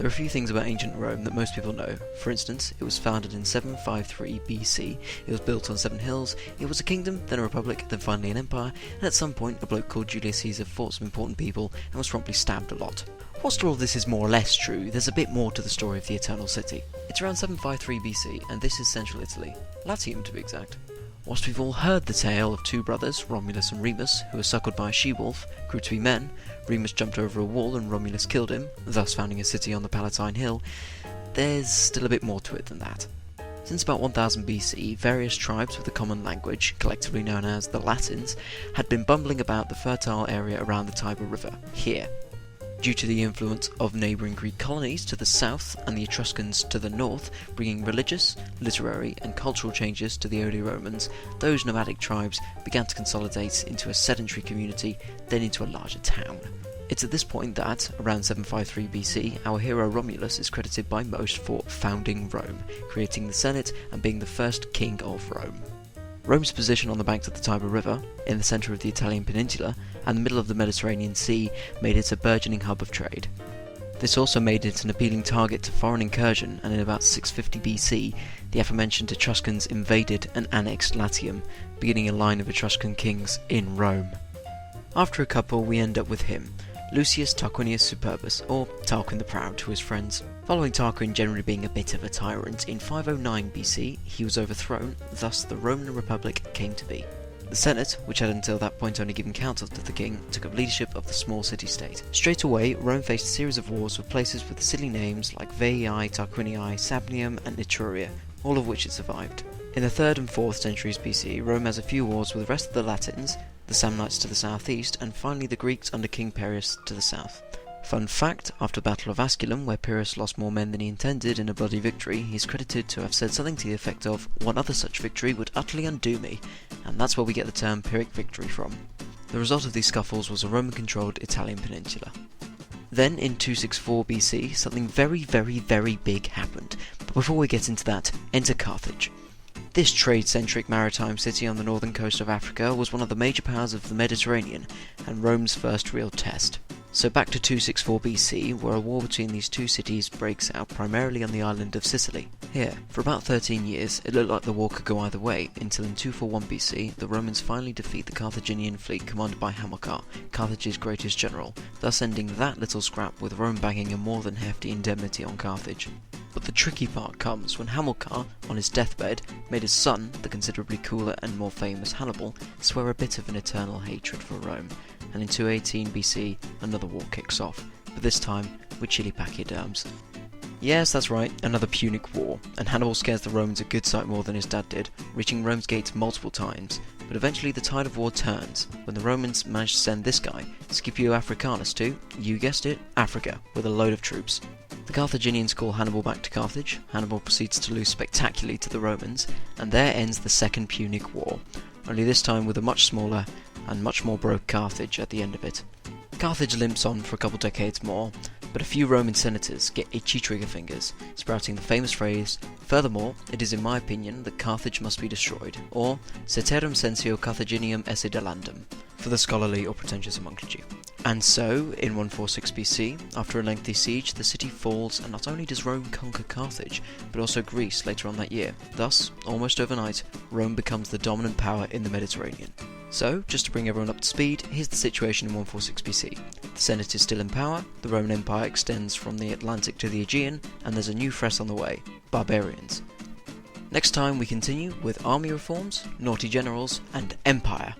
There are a few things about ancient Rome that most people know. For instance, it was founded in 753 BC, it was built on 7 hills, it was a kingdom, then a republic, then finally an empire, and at some point a bloke called Julius Caesar fought some important people and was promptly stabbed a lot. Whilst all of this is more or less true, there's a bit more to the story of the Eternal City. It's around 753 BC, and this is central Italy, Latium to be exact. Whilst we've all heard the tale of two brothers, Romulus and Remus, who were suckled by a she-wolf, grew to be men, Remus jumped over a wall and Romulus killed him, thus founding a city on the Palatine Hill, there's still a bit more to it than that. Since about 1000 BC, various tribes with a common language, collectively known as the Latins, had been bumbling about the fertile area around the Tiber River, here. Due to the influence of neighbouring Greek colonies to the south and the Etruscans to the north, bringing religious, literary and cultural changes to the early Romans, those nomadic tribes began to consolidate into a sedentary community, then into a larger town. It's at this point that, around 753 BC, our hero Romulus is credited by most for founding Rome, creating the Senate and being the first king of Rome. Rome's position on the banks of the Tiber River, in the centre of the Italian peninsula, and the middle of the Mediterranean Sea made it a burgeoning hub of trade. This also made it an appealing target to foreign incursion, and in about 650 BC, the aforementioned Etruscans invaded and annexed Latium, beginning a line of Etruscan kings in Rome. After a couple, we end up with him, Lucius Tarquinius Superbus, or Tarquin the Proud to his friends. Following Tarquin generally being a bit of a tyrant, in 509 BC he was overthrown, thus the Roman Republic came to be. The Senate, which had until that point only given counsel to the king, took up leadership of the small city-state. Straight away, Rome faced a series of wars with places with silly names like Veii, Tarquinii, Samnium and Etruria, all of which it survived. In the 3rd and 4th centuries BC, Rome has a few wars with the rest of the Latins, the Samnites to the southeast, and finally the Greeks under King Pyrrhus to the south. Fun fact, after the Battle of Asculum, where Pyrrhus lost more men than he intended in a bloody victory, he is credited to have said something to the effect of, "One other such victory would utterly undo me," and that's where we get the term Pyrrhic victory from. The result of these scuffles was a Roman-controlled Italian peninsula. Then, in 264 BC, something very, very, very big happened, but before we get into that, enter Carthage. This trade-centric maritime city on the northern coast of Africa was one of the major powers of the Mediterranean, and Rome's first real test. So back to 264 BC, where a war between these two cities breaks out primarily on the island of Sicily. Here, for about 13 years, it looked like the war could go either way, until in 241 BC, the Romans finally defeat the Carthaginian fleet commanded by Hamilcar, Carthage's greatest general, thus ending that little scrap with Rome bagging a more than hefty indemnity on Carthage. But the tricky part comes when Hamilcar, on his deathbed, made his son, the considerably cooler and more famous Hannibal, swear a bit of an eternal hatred for Rome, and in 218 BC, another war kicks off, but this time with chili pachyderms. Yes, that's right, another Punic War, and Hannibal scares the Romans a good sight more than his dad did, reaching Rome's gates multiple times, but eventually the tide of war turns, when the Romans manage to send this guy, Scipio Africanus to, you guessed it, Africa, with a load of troops. The Carthaginians call Hannibal back to Carthage, Hannibal proceeds to lose spectacularly to the Romans, and there ends the Second Punic War, only this time with a much smaller and much more broke Carthage at the end of it. Carthage limps on for a couple decades more, but a few Roman senators get itchy trigger fingers, sprouting the famous phrase, "Furthermore, it is in my opinion that Carthage must be destroyed," or "Ceterum censeo Carthaginium esse delandum," for the scholarly or pretentious amongst you. And so, in 146 BC, after a lengthy siege, the city falls, and not only does Rome conquer Carthage, but also Greece later on that year. Thus, almost overnight, Rome becomes the dominant power in the Mediterranean. So, just to bring everyone up to speed, here's the situation in 146 BC. The Senate is still in power, the Roman Empire extends from the Atlantic to the Aegean, and there's a new threat on the way, barbarians. Next time we continue with army reforms, naughty generals, and empire.